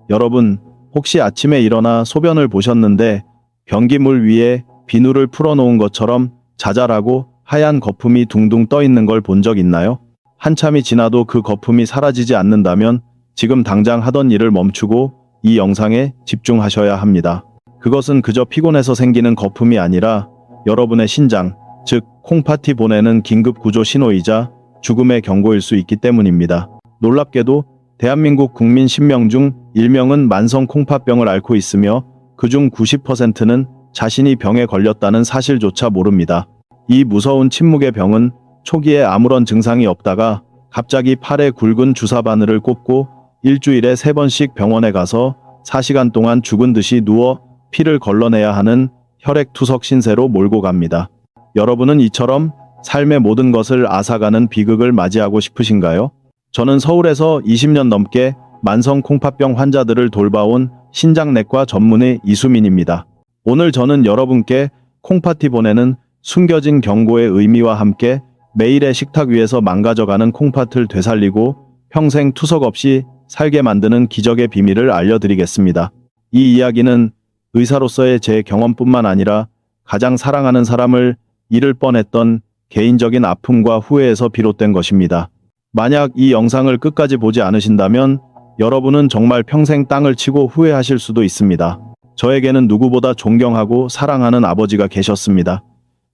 여러분, 혹시 아침에 일어나 소변을 보셨는데 변기물 위에 비누를 풀어놓은 것처럼 자잘하고 하얀 거품이 둥둥 떠 있는 걸 본 적 있나요? 한참이 지나도 그 거품이 사라지지 않는다면 지금 당장 하던 일을 멈추고 이 영상에 집중하셔야 합니다. 그것은 그저 피곤해서 생기는 거품이 아니라 여러분의 신장, 즉 콩팥이 보내는 긴급 구조 신호이자 죽음의 경고일 수 있기 때문입니다. 놀랍게도 대한민국 국민 10명 중 1명은 만성 콩팥병을 앓고 있으며 그중 90%는 자신이 병에 걸렸다는 사실조차 모릅니다. 이 무서운 침묵의 병은 초기에 아무런 증상이 없다가 갑자기 팔에 굵은 주사 바늘을 꽂고 일주일에 3번씩 병원에 가서 4시간 동안 죽은 듯이 누워 피를 걸러내야 하는 혈액투석 신세로 몰고 갑니다. 여러분은 이처럼 삶의 모든 것을 앗아가는 비극을 맞이하고 싶으신가요? 저는 서울에서 20년 넘게 만성 콩팥병 환자들을 돌봐온 신장내과 전문의 이수민입니다. 오늘 저는 여러분께 콩팥이 보내는 숨겨진 경고의 의미와 함께 매일의 식탁 위에서 망가져가는 콩팥을 되살리고 평생 투석 없이 살게 만드는 기적의 비밀을 알려드리겠습니다. 이 이야기는 의사로서의 제 경험뿐만 아니라 가장 사랑하는 사람을 잃을 뻔했던 개인적인 아픔과 후회에서 비롯된 것입니다. 만약 이 영상을 끝까지 보지 않으신다면 여러분은 정말 평생 땅을 치고 후회하실 수도 있습니다. 저에게는 누구보다 존경하고 사랑하는 아버지가 계셨습니다.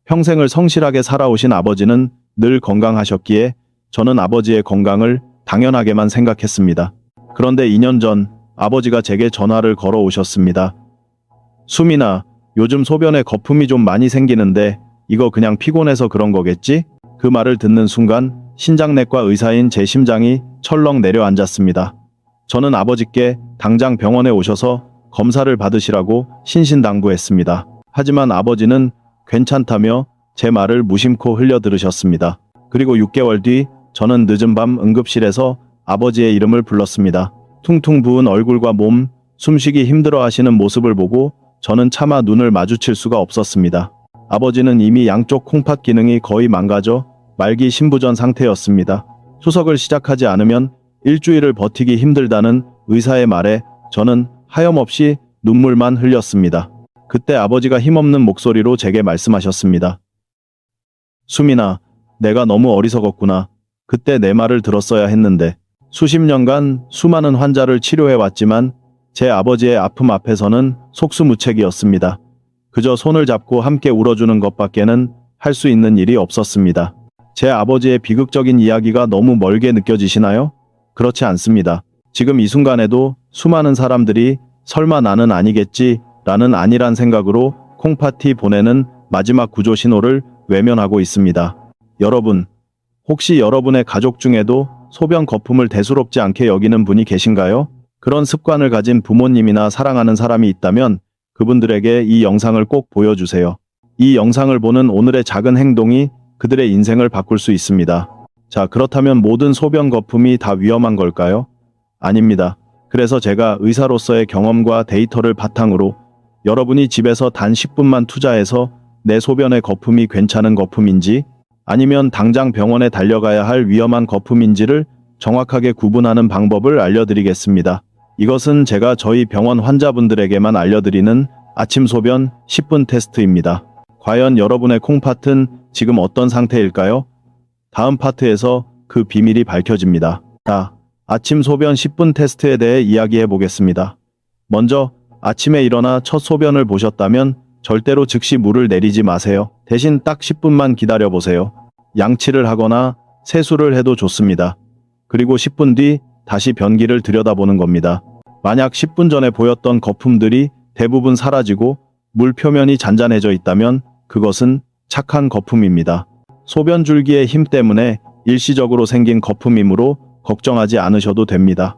평생을 성실하게 살아오신 아버지는 늘 건강하셨기에 저는 아버지의 건강을 당연하게만 생각했습니다. 그런데 2년 전 아버지가 제게 전화를 걸어 오셨습니다. 수민아, 요즘 소변에 거품이 좀 많이 생기는데 이거 그냥 피곤해서 그런 거겠지? 그 말을 듣는 순간 신장내과 의사인 제 심장이 철렁 내려앉았습니다. 저는 아버지께 당장 병원에 오셔서 검사를 받으시라고 신신당부했습니다. 하지만 아버지는 괜찮다며 제 말을 무심코 흘려들으셨습니다. 그리고 6개월 뒤 저는 늦은 밤 응급실에서 아버지의 이름을 불렀습니다. 퉁퉁 부은 얼굴과 몸, 숨쉬기 힘들어 하시는 모습을 보고 저는 차마 눈을 마주칠 수가 없었습니다. 아버지는 이미 양쪽 콩팥 기능이 거의 망가져 말기 신부전 상태였습니다. 투석을 시작하지 않으면 일주일을 버티기 힘들다는 의사의 말에 저는 하염없이 눈물만 흘렸습니다. 그때 아버지가 힘없는 목소리로 제게 말씀하셨습니다. 수민아, 내가 너무 어리석었구나. 그때 내 말을 들었어야 했는데. 수십 년간 수많은 환자를 치료해왔지만 제 아버지의 아픔 앞에서는 속수무책이었습니다. 그저 손을 잡고 함께 울어주는 것밖에는 할 수 있는 일이 없었습니다. 제 아버지의 비극적인 이야기가 너무 멀게 느껴지시나요? 그렇지 않습니다. 지금 이 순간에도 수많은 사람들이 설마 나는 아니겠지 라는 안일한 생각으로 콩팥이 보내는 마지막 구조 신호를 외면하고 있습니다. 여러분, 혹시 여러분의 가족 중에도 소변 거품을 대수롭지 않게 여기는 분이 계신가요? 그런 습관을 가진 부모님이나 사랑하는 사람이 있다면 그분들에게 이 영상을 꼭 보여주세요. 이 영상을 보는 오늘의 작은 행동이 그들의 인생을 바꿀 수 있습니다. 자, 그렇다면 모든 소변 거품이 다 위험한 걸까요? 아닙니다. 그래서 제가 의사로서의 경험과 데이터를 바탕으로 여러분이 집에서 단 10분만 투자해서 내 소변의 거품이 괜찮은 거품인지 아니면 당장 병원에 달려가야 할 위험한 거품인지를 정확하게 구분하는 방법을 알려드리겠습니다. 이것은 제가 저희 병원 환자분들에게만 알려드리는 아침 소변 10분 테스트입니다. 과연 여러분의 콩팥은 지금 어떤 상태일까요? 다음 파트에서 그 비밀이 밝혀집니다. 자, 아침 소변 10분 테스트에 대해 이야기해 보겠습니다. 먼저 아침에 일어나 첫 소변을 보셨다면 절대로 즉시 물을 내리지 마세요. 대신 딱 10분만 기다려 보세요. 양치를 하거나 세수를 해도 좋습니다. 그리고 10분 뒤 다시 변기를 들여다보는 겁니다. 만약 10분 전에 보였던 거품들이 대부분 사라지고 물 표면이 잔잔해져 있다면 그것은 착한 거품입니다. 소변 줄기의 힘 때문에 일시적으로 생긴 거품이므로 걱정하지 않으셔도 됩니다.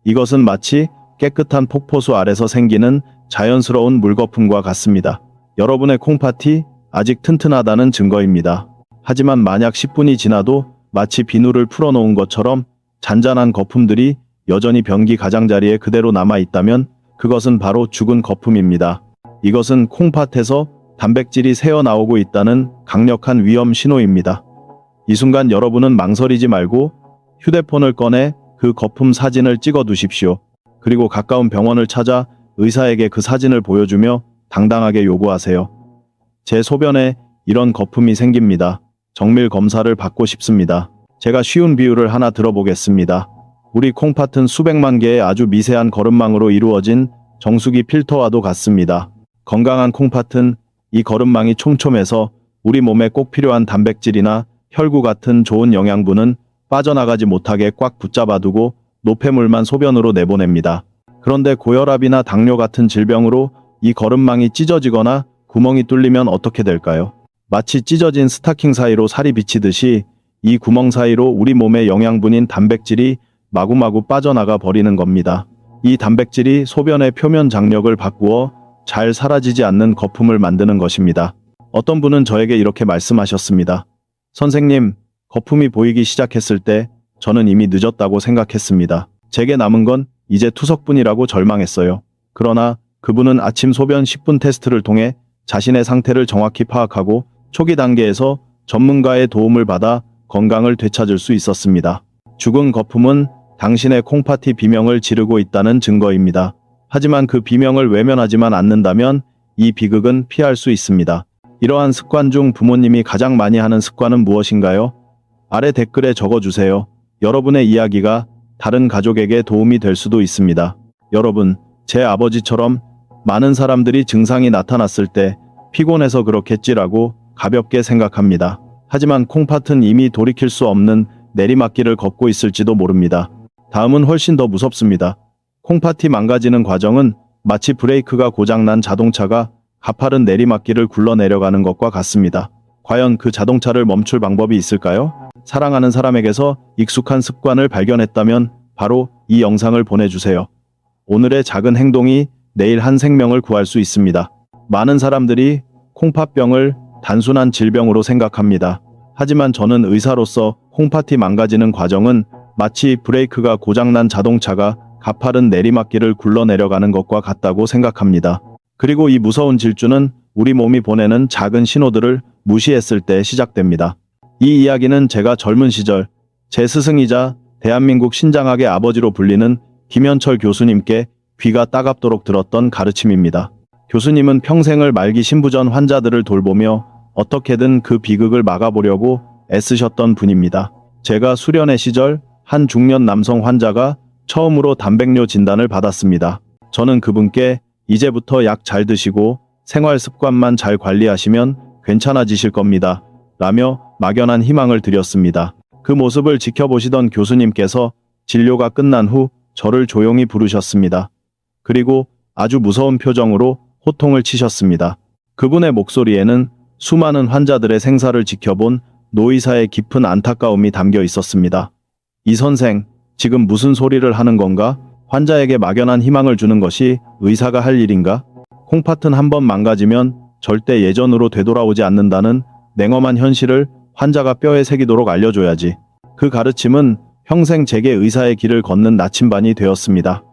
이것은 마치 깨끗한 폭포수 아래서 생기는 자연스러운 물거품과 같습니다. 여러분의 콩팥이 아직 튼튼하다는 증거입니다. 하지만 만약 10분이 지나도 마치 비누를 풀어놓은 것처럼 잔잔한 거품들이 여전히 변기 가장자리에 그대로 남아있다면 그것은 바로 죽은 거품입니다. 이것은 콩팥에서 단백질이 새어나오고 있다는 강력한 위험 신호입니다. 이 순간 여러분은 망설이지 말고 휴대폰을 꺼내 그 거품 사진을 찍어 두십시오. 그리고 가까운 병원을 찾아 의사에게 그 사진을 보여주며 당당하게 요구하세요. 제 소변에 이런 거품이 생깁니다. 정밀 검사를 받고 싶습니다. 제가 쉬운 비유를 하나 들어보겠습니다. 우리 콩팥은 수백만 개의 아주 미세한 거름망으로 이루어진 정수기 필터와도 같습니다. 건강한 콩팥은 이 거름망이 촘촘해서 우리 몸에 꼭 필요한 단백질이나 혈구 같은 좋은 영양분은 빠져나가지 못하게 꽉 붙잡아두고 노폐물만 소변으로 내보냅니다. 그런데 고혈압이나 당뇨 같은 질병으로 이 거름망이 찢어지거나 구멍이 뚫리면 어떻게 될까요? 마치 찢어진 스타킹 사이로 살이 비치듯이 이 구멍 사이로 우리 몸의 영양분인 단백질이 마구마구 빠져나가 버리는 겁니다. 이 단백질이 소변의 표면 장력을 바꾸어 잘 사라지지 않는 거품을 만드는 것입니다. 어떤 분은 저에게 이렇게 말씀하셨습니다. 선생님, 거품이 보이기 시작했을 때 저는 이미 늦었다고 생각했습니다. 제게 남은 건 이제 투석뿐이라고 절망했어요. 그러나 그분은 아침 소변 10분 테스트를 통해 자신의 상태를 정확히 파악하고 초기 단계에서 전문가의 도움을 받아 건강을 되찾을 수 있었습니다. 죽은 거품은 당신의 콩팥이 비명을 지르고 있다는 증거입니다. 하지만 그 비명을 외면하지만 않는다면 이 비극은 피할 수 있습니다. 이러한 습관 중 부모님이 가장 많이 하는 습관은 무엇인가요? 아래 댓글에 적어주세요. 여러분의 이야기가 다른 가족에게 도움이 될 수도 있습니다. 여러분, 제 아버지처럼 많은 사람들이 증상이 나타났을 때 피곤해서 그렇겠지라고 가볍게 생각합니다. 하지만 콩팥은 이미 돌이킬 수 없는 내리막길을 걷고 있을지도 모릅니다. 다음은 훨씬 더 무섭습니다. 콩팥이 망가지는 과정은 마치 브레이크가 고장난 자동차가 가파른 내리막길을 굴러내려가는 것과 같습니다. 과연 그 자동차를 멈출 방법이 있을까요? 사랑하는 사람에게서 익숙한 습관을 발견했다면 바로 이 영상을 보내주세요. 오늘의 작은 행동이 내일 한 생명을 구할 수 있습니다. 많은 사람들이 콩팥병을 단순한 질병으로 생각합니다. 하지만 저는 의사로서 콩팥이 망가지는 과정은 마치 브레이크가 고장난 자동차가 가파른 내리막길을 굴러내려가는 것과 같다고 생각합니다. 그리고 이 무서운 질주는 우리 몸이 보내는 작은 신호들을 무시했을 때 시작됩니다. 이 이야기는 제가 젊은 시절 제 스승이자 대한민국 신장학의 아버지로 불리는 김현철 교수님께 귀가 따갑도록 들었던 가르침입니다. 교수님은 평생을 말기 신부전 환자들을 돌보며 어떻게든 그 비극을 막아보려고 애쓰셨던 분입니다. 제가 수련의 시절 한 중년 남성 환자가 처음으로 단백뇨 진단을 받았습니다. 저는 그분께 이제부터 약 잘 드시고 생활 습관만 잘 관리하시면 괜찮아지실 겁니다. 라며 막연한 희망을 드렸습니다. 그 모습을 지켜보시던 교수님께서 진료가 끝난 후 저를 조용히 부르셨습니다. 그리고 아주 무서운 표정으로 호통을 치셨습니다. 그분의 목소리에는 수많은 환자들의 생사를 지켜본 노의사의 깊은 안타까움이 담겨 있었습니다. 이 선생, 지금 무슨 소리를 하는 건가? 환자에게 막연한 희망을 주는 것이 의사가 할 일인가? 콩팥은 한번 망가지면 절대 예전으로 되돌아오지 않는다는 냉엄한 현실을 환자가 뼈에 새기도록 알려줘야지. 그 가르침은 평생 제게 의사의 길을 걷는 나침반이 되었습니다.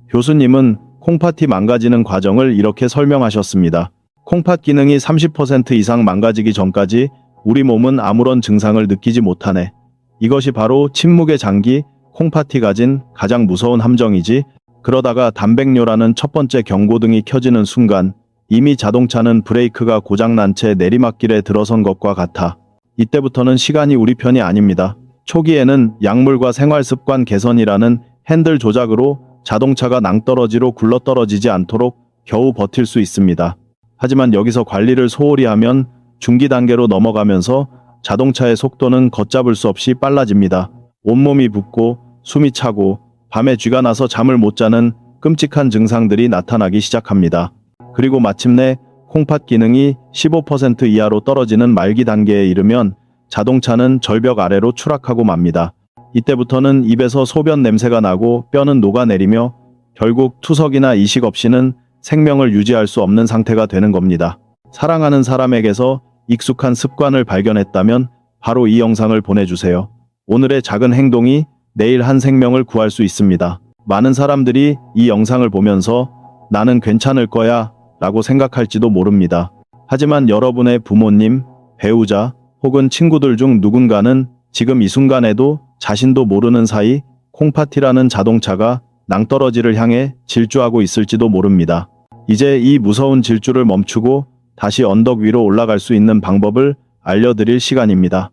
교수님은 콩팥이 망가지는 과정을 이렇게 설명하셨습니다. 콩팥 기능이 30% 이상 망가지기 전까지 우리 몸은 아무런 증상을 느끼지 못하네. 이것이 바로 침묵의 장기, 콩팥이 가진 가장 무서운 함정이지. 그러다가 단백뇨라는 첫 번째 경고등이 켜지는 순간 이미 자동차는 브레이크가 고장난 채 내리막길에 들어선 것과 같아. 이때부터는 시간이 우리 편이 아닙니다. 초기에는 약물과 생활습관 개선이라는 핸들 조작으로 자동차가 낭떠러지로 굴러떨어지지 않도록 겨우 버틸 수 있습니다. 하지만 여기서 관리를 소홀히 하면 중기 단계로 넘어가면서 자동차의 속도는 걷잡을 수 없이 빨라집니다. 온몸이 붓고 숨이 차고 밤에 쥐가 나서 잠을 못 자는 끔찍한 증상들이 나타나기 시작합니다. 그리고 마침내 콩팥 기능이 15% 이하로 떨어지는 말기 단계에 이르면 자동차는 절벽 아래로 추락하고 맙니다. 이때부터는 입에서 소변 냄새가 나고 뼈는 녹아내리며 결국 투석이나 이식 없이는 생명을 유지할 수 없는 상태가 되는 겁니다. 사랑하는 사람에게서 익숙한 습관을 발견했다면 바로 이 영상을 보내주세요. 오늘의 작은 행동이 내일 한 생명을 구할 수 있습니다. 많은 사람들이 이 영상을 보면서 나는 괜찮을 거야 라고 생각할지도 모릅니다. 하지만 여러분의 부모님, 배우자 혹은 친구들 중 누군가는 지금 이 순간에도 자신도 모르는 사이 콩팥이라는 자동차가 낭떠러지를 향해 질주하고 있을지도 모릅니다. 이제 이 무서운 질주를 멈추고 다시 언덕 위로 올라갈 수 있는 방법을 알려드릴 시간입니다.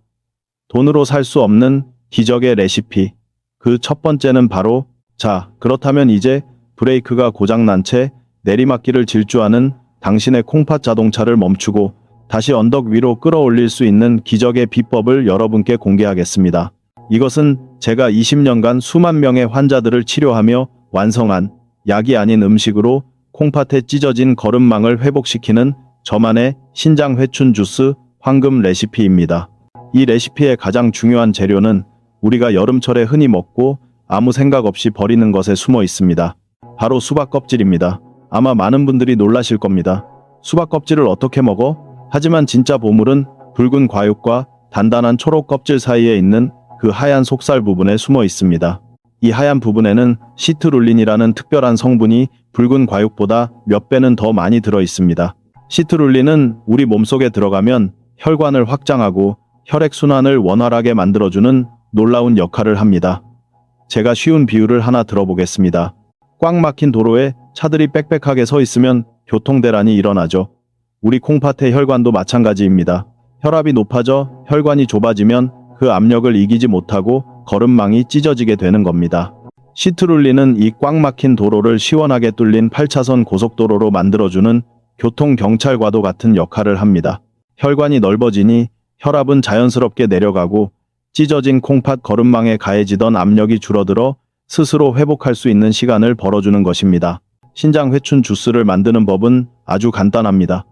돈으로 살 수 없는 기적의 레시피. 그 첫 번째는 바로, 자, 그렇다면 이제 브레이크가 고장난 채 내리막길을 질주하는 당신의 콩팥 자동차를 멈추고 다시 언덕 위로 끌어올릴 수 있는 기적의 비법을 여러분께 공개하겠습니다. 이것은 제가 20년간 수만 명의 환자들을 치료하며 완성한 약이 아닌 음식으로 콩팥에 찢어진 거름망을 회복시키는 저만의 신장 회춘 주스 황금 레시피입니다. 이 레시피의 가장 중요한 재료는 우리가 여름철에 흔히 먹고 아무 생각 없이 버리는 것에 숨어 있습니다. 바로 수박 껍질입니다. 아마 많은 분들이 놀라실 겁니다. 수박 껍질을 어떻게 먹어? 하지만 진짜 보물은 붉은 과육과 단단한 초록 껍질 사이에 있는 그 하얀 속살 부분에 숨어 있습니다. 이 하얀 부분에는 시트룰린이라는 특별한 성분이 붉은 과육보다 몇 배는 더 많이 들어 있습니다. 시트룰린은 우리 몸속에 들어가면 혈관을 확장하고 혈액순환을 원활하게 만들어주는 놀라운 역할을 합니다. 제가 쉬운 비유를 하나 들어보겠습니다. 꽉 막힌 도로에 차들이 빽빽하게 서 있으면 교통대란이 일어나죠. 우리 콩팥의 혈관도 마찬가지입니다. 혈압이 높아져 혈관이 좁아지면 그 압력을 이기지 못하고 거름망이 찢어지게 되는 겁니다. 시트룰린은 이 꽉 막힌 도로를 시원하게 뚫린 8차선 고속도로로 만들어주는 교통경찰과도 같은 역할을 합니다. 혈관이 넓어지니 혈압은 자연스럽게 내려가고 찢어진 콩팥 거름망에 가해지던 압력이 줄어들어 스스로 회복할 수 있는 시간을 벌어주는 것입니다. 신장 회춘 주스를 만드는 법은 아주 간단합니다.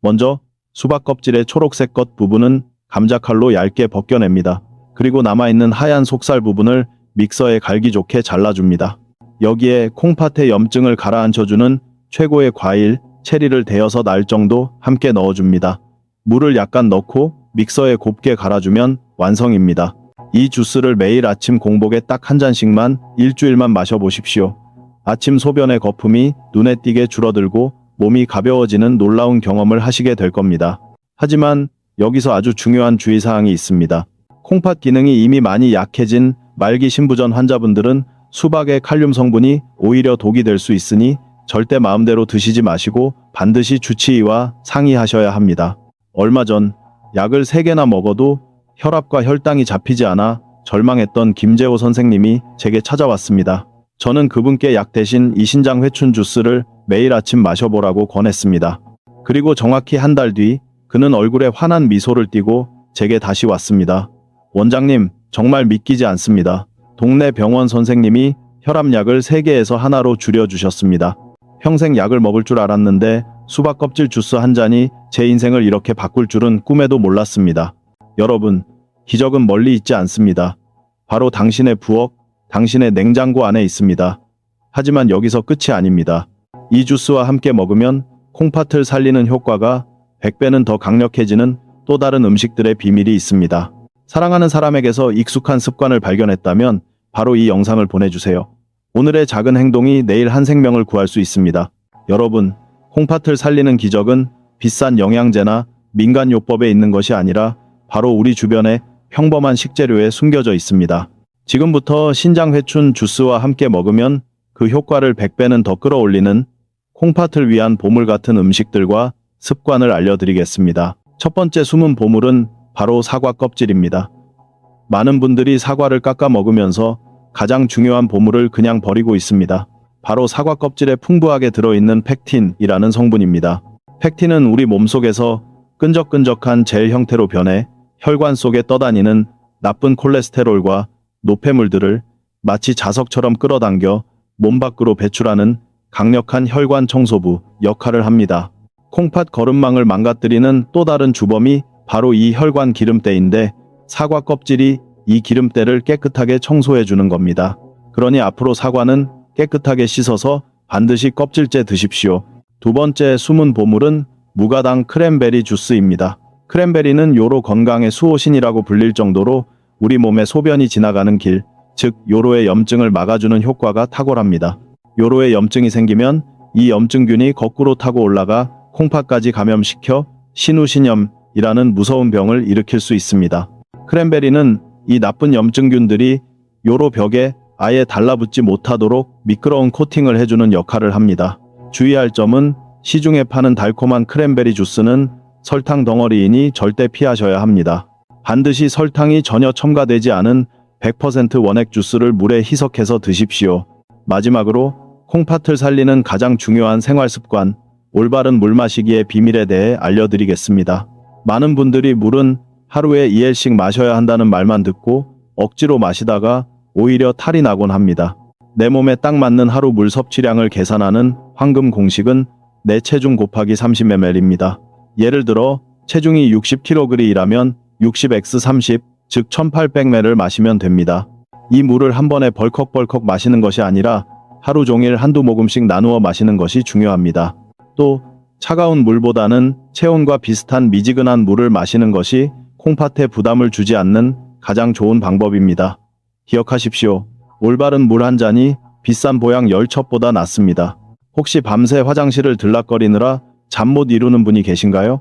먼저 수박 껍질의 초록색 겉 부분은 감자칼로 얇게 벗겨냅니다. 그리고 남아있는 하얀 속살 부분을 믹서에 갈기 좋게 잘라줍니다. 여기에 콩팥의 염증을 가라앉혀주는 최고의 과일, 체리를 데워서 날 정도 함께 넣어줍니다. 물을 약간 넣고 믹서에 곱게 갈아주면 완성입니다. 이 주스를 매일 아침 공복에 딱 한 잔씩만 일주일만 마셔보십시오. 아침 소변의 거품이 눈에 띄게 줄어들고 몸이 가벼워지는 놀라운 경험을 하시게 될 겁니다. 하지만 여기서 아주 중요한 주의사항이 있습니다. 콩팥 기능이 이미 많이 약해진 말기 신부전 환자분들은 수박의 칼륨 성분이 오히려 독이 될 수 있으니 절대 마음대로 드시지 마시고 반드시 주치의와 상의하셔야 합니다. 얼마 전 약을 3개나 먹어도 혈압과 혈당이 잡히지 않아 절망했던 김재호 선생님이 제게 찾아왔습니다. 저는 그분께 약 대신 이 신장 회춘 주스를 매일 아침 마셔보라고 권했습니다. 그리고 정확히 한 달 뒤 그는 얼굴에 환한 미소를 띠고 제게 다시 왔습니다. 원장님, 정말 믿기지 않습니다. 동네 병원 선생님이 혈압약을 3개에서 하나로 줄여주셨습니다. 평생 약을 먹을 줄 알았는데 수박 껍질 주스 한 잔이 제 인생을 이렇게 바꿀 줄은 꿈에도 몰랐습니다. 여러분, 기적은 멀리 있지 않습니다. 바로 당신의 부엌, 당신의 냉장고 안에 있습니다. 하지만 여기서 끝이 아닙니다. 이 주스와 함께 먹으면 콩팥을 살리는 효과가 100배는 더 강력해지는 또 다른 음식들의 비밀이 있습니다. 사랑하는 사람에게서 익숙한 습관을 발견했다면 바로 이 영상을 보내주세요. 오늘의 작은 행동이 내일 한 생명을 구할 수 있습니다. 여러분, 콩팥을 살리는 기적은 비싼 영양제나 민간요법에 있는 것이 아니라 바로 우리 주변의 평범한 식재료에 숨겨져 있습니다. 지금부터 신장회춘 주스와 함께 먹으면 그 효과를 100배는 더 끌어올리는 콩팥을 위한 보물 같은 음식들과 습관을 알려드리겠습니다. 첫 번째 숨은 보물은 바로 사과 껍질입니다. 많은 분들이 사과를 깎아 먹으면서 가장 중요한 보물을 그냥 버리고 있습니다. 바로 사과 껍질에 풍부하게 들어있는 펙틴이라는 성분입니다. 펙틴은 우리 몸속에서 끈적끈적한 젤 형태로 변해 혈관 속에 떠다니는 나쁜 콜레스테롤과 노폐물들을 마치 자석처럼 끌어당겨 몸 밖으로 배출하는 강력한 혈관 청소부 역할을 합니다. 콩팥 거름망을 망가뜨리는 또 다른 주범이 바로 이 혈관 기름때인데 사과 껍질이 이 기름때를 깨끗하게 청소해 주는 겁니다. 그러니 앞으로 사과는 깨끗하게 씻어서 반드시 껍질째 드십시오. 두 번째 숨은 보물은 무가당 크랜베리 주스입니다. 크랜베리는 요로 건강의 수호신이라고 불릴 정도로 우리 몸에 소변이 지나가는 길, 즉 요로의 염증을 막아주는 효과가 탁월합니다. 요로에 염증이 생기면 이 염증균이 거꾸로 타고 올라가 콩팥까지 감염시켜 신우신염이라는 무서운 병을 일으킬 수 있습니다. 크랜베리는 이 나쁜 염증균들이 요로 벽에 아예 달라붙지 못하도록 미끄러운 코팅을 해주는 역할을 합니다. 주의할 점은 시중에 파는 달콤한 크랜베리 주스는 설탕 덩어리이니 절대 피하셔야 합니다. 반드시 설탕이 전혀 첨가되지 않은 100% 원액 주스를 물에 희석해서 드십시오. 마지막으로 콩팥을 살리는 가장 중요한 생활 습관, 올바른 물 마시기의 비밀에 대해 알려드리겠습니다. 많은 분들이 물은 하루에 2L씩 마셔야 한다는 말만 듣고 억지로 마시다가 오히려 탈이 나곤 합니다. 내 몸에 딱 맞는 하루 물 섭취량을 계산하는 황금 공식은 내 체중 곱하기 30ml입니다. 예를 들어 체중이 60kg이라면 60x30, 즉 1800ml를 마시면 됩니다. 이 물을 한 번에 벌컥벌컥 마시는 것이 아니라 하루 종일 한두 모금씩 나누어 마시는 것이 중요합니다. 또 차가운 물보다는 체온과 비슷한 미지근한 물을 마시는 것이 콩팥에 부담을 주지 않는 가장 좋은 방법입니다. 기억하십시오. 올바른 물 한 잔이 비싼 보양 10첩보다 낫습니다. 혹시 밤새 화장실을 들락거리느라 잠 못 이루는 분이 계신가요?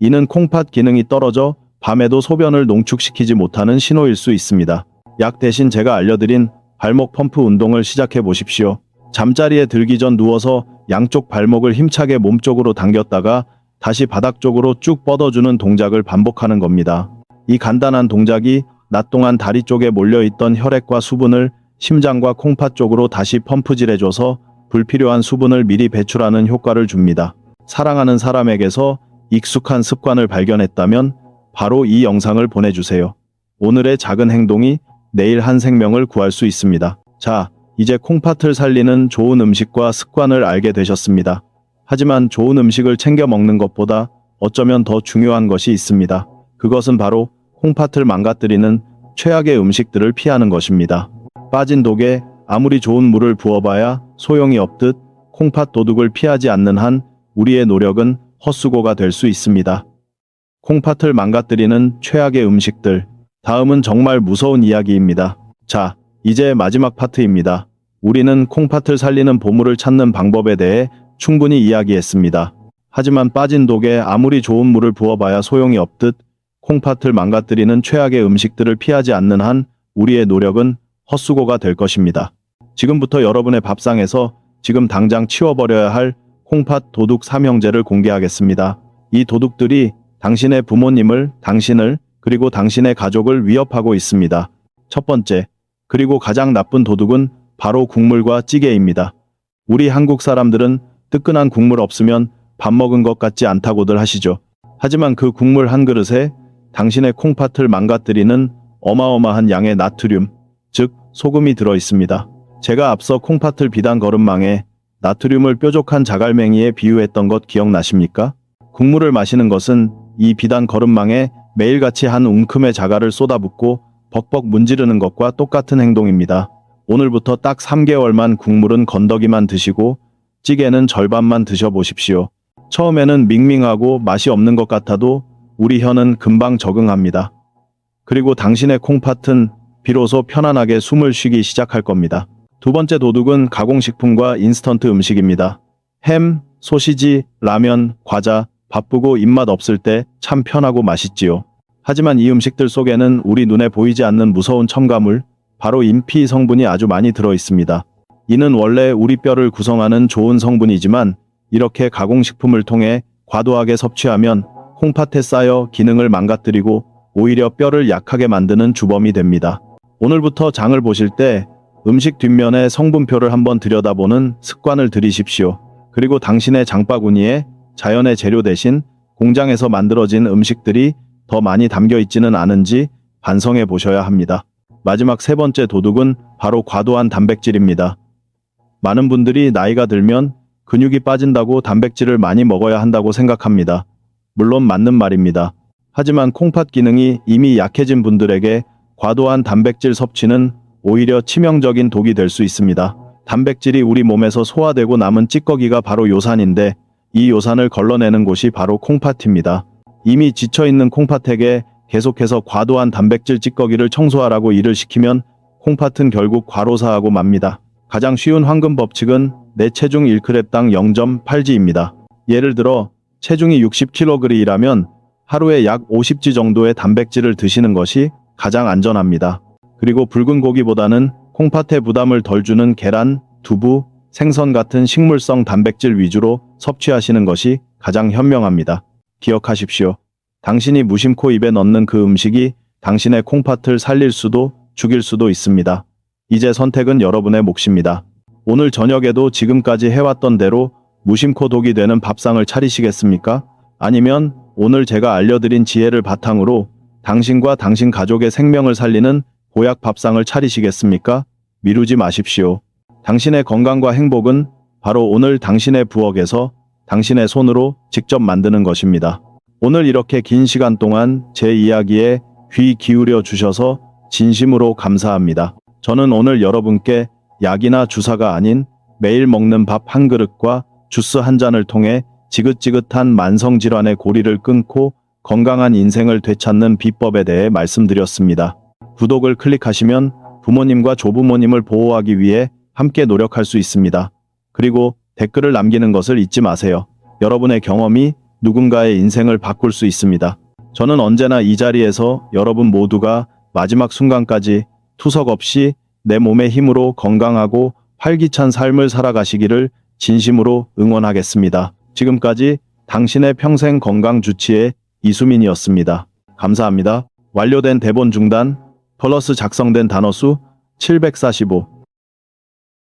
이는 콩팥 기능이 떨어져 밤에도 소변을 농축시키지 못하는 신호일 수 있습니다. 약 대신 제가 알려드린 발목 펌프 운동을 시작해 보십시오. 잠자리에 들기 전 누워서 양쪽 발목을 힘차게 몸쪽으로 당겼다가 다시 바닥 쪽으로 쭉 뻗어주는 동작을 반복하는 겁니다. 이 간단한 동작이 낮 동안 다리 쪽에 몰려있던 혈액과 수분을 심장과 콩팥 쪽으로 다시 펌프질해줘서 불필요한 수분을 미리 배출하는 효과를 줍니다. 사랑하는 사람에게서 익숙한 습관을 발견했다면 바로 이 영상을 보내주세요. 오늘의 작은 행동이 내일 한 생명을 구할 수 있습니다. 자, 이제 콩팥을 살리는 좋은 음식과 습관을 알게 되셨습니다. 하지만 좋은 음식을 챙겨 먹는 것보다 어쩌면 더 중요한 것이 있습니다. 그것은 바로 콩팥을 망가뜨리는 최악의 음식들을 피하는 것입니다. 빠진 독에 아무리 좋은 물을 부어봐야 소용이 없듯 콩팥 도둑을 피하지 않는 한 우리의 노력은 헛수고가 될 수 있습니다. 콩팥을 망가뜨리는 최악의 음식들. 다음은 정말 무서운 이야기입니다. 자, 이제 마지막 파트입니다. 우리는 콩팥을 살리는 보물을 찾는 방법에 대해 충분히 이야기했습니다. 하지만 빠진 독에 아무리 좋은 물을 부어봐야 소용이 없듯 콩팥을 망가뜨리는 최악의 음식들을 피하지 않는 한 우리의 노력은 헛수고가 될 것입니다. 지금부터 여러분의 밥상에서 지금 당장 치워버려야 할 콩팥 도둑 3형제를 공개하겠습니다. 이 도둑들이 당신의 부모님을, 당신을, 그리고 당신의 가족을 위협하고 있습니다. 첫 번째, 그리고 가장 나쁜 도둑은 바로 국물과 찌개입니다. 우리 한국 사람들은 뜨끈한 국물 없으면 밥 먹은 것 같지 않다고들 하시죠. 하지만 그 국물 한 그릇에 당신의 콩팥을 망가뜨리는 어마어마한 양의 나트륨, 즉 소금이 들어 있습니다. 제가 앞서 콩팥을 비단 거름망에 나트륨을 뾰족한 자갈맹이에 비유했던 것 기억나십니까? 국물을 마시는 것은 이 비단 거름망에 매일같이 한 움큼의 자갈을 쏟아붓고 벅벅 문지르는 것과 똑같은 행동입니다. 오늘부터 딱 3개월만 국물은 건더기만 드시고 찌개는 절반만 드셔보십시오. 처음에는 밍밍하고 맛이 없는 것 같아도 우리 혀는 금방 적응합니다. 그리고 당신의 콩팥은 비로소 편안하게 숨을 쉬기 시작할 겁니다. 두 번째 도둑은 가공식품과 인스턴트 음식입니다. 햄, 소시지, 라면, 과자, 바쁘고 입맛 없을 때 참 편하고 맛있지요. 하지만 이 음식들 속에는 우리 눈에 보이지 않는 무서운 첨가물, 바로 인피 성분이 아주 많이 들어 있습니다. 이는 원래 우리 뼈를 구성하는 좋은 성분이지만 이렇게 가공식품을 통해 과도하게 섭취하면 콩팥에 쌓여 기능을 망가뜨리고 오히려 뼈를 약하게 만드는 주범이 됩니다. 오늘부터 장을 보실 때 음식 뒷면의 성분표를 한번 들여다보는 습관을 들이십시오. 그리고 당신의 장바구니에 자연의 재료 대신 공장에서 만들어진 음식들이 더 많이 담겨 있지는 않은지 반성해 보셔야 합니다. 마지막 세 번째 도둑은 바로 과도한 단백질입니다. 많은 분들이 나이가 들면 근육이 빠진다고 단백질을 많이 먹어야 한다고 생각합니다. 물론 맞는 말입니다. 하지만 콩팥 기능이 이미 약해진 분들에게 과도한 단백질 섭취는 오히려 치명적인 독이 될 수 있습니다. 단백질이 우리 몸에서 소화되고 남은 찌꺼기가 바로 요산인데 이 요산을 걸러내는 곳이 바로 콩팥입니다. 이미 지쳐있는 콩팥에게 계속해서 과도한 단백질 찌꺼기를 청소하라고 일을 시키면 콩팥은 결국 과로사하고 맙니다. 가장 쉬운 황금 법칙은 내 체중 1g당 0.8g입니다. 예를 들어 체중이 60kg이라면 하루에 약 50g 정도의 단백질을 드시는 것이 가장 안전합니다. 그리고 붉은 고기보다는 콩팥에 부담을 덜 주는 계란, 두부, 생선 같은 식물성 단백질 위주로 섭취하시는 것이 가장 현명합니다. 기억하십시오. 당신이 무심코 입에 넣는 그 음식이 당신의 콩팥을 살릴 수도 죽일 수도 있습니다. 이제 선택은 여러분의 몫입니다. 오늘 저녁에도 지금까지 해왔던 대로 무심코 독이 되는 밥상을 차리시겠습니까? 아니면 오늘 제가 알려드린 지혜를 바탕으로 당신과 당신 가족의 생명을 살리는 보약 밥상을 차리시겠습니까? 미루지 마십시오. 당신의 건강과 행복은 바로 오늘 당신의 부엌에서 당신의 손으로 직접 만드는 것입니다. 오늘 이렇게 긴 시간 동안 제 이야기에 귀 기울여 주셔서 진심으로 감사합니다. 저는 오늘 여러분께 약이나 주사가 아닌 매일 먹는 밥 한 그릇과 주스 한 잔을 통해 지긋지긋한 만성질환의 고리를 끊고 건강한 인생을 되찾는 비법에 대해 말씀드렸습니다. 구독을 클릭하시면 부모님과 조부모님을 보호하기 위해 함께 노력할 수 있습니다. 그리고 댓글을 남기는 것을 잊지 마세요. 여러분의 경험이 누군가의 인생을 바꿀 수 있습니다. 저는 언제나 이 자리에서 여러분 모두가 마지막 순간까지 투석 없이 내 몸의 힘으로 건강하고 활기찬 삶을 살아가시기를 진심으로 응원하겠습니다. 지금까지 당신의 평생 건강 주치의 이수민이었습니다. 감사합니다. 완료된 대본 중단, 플러스 작성된 단어 수 745.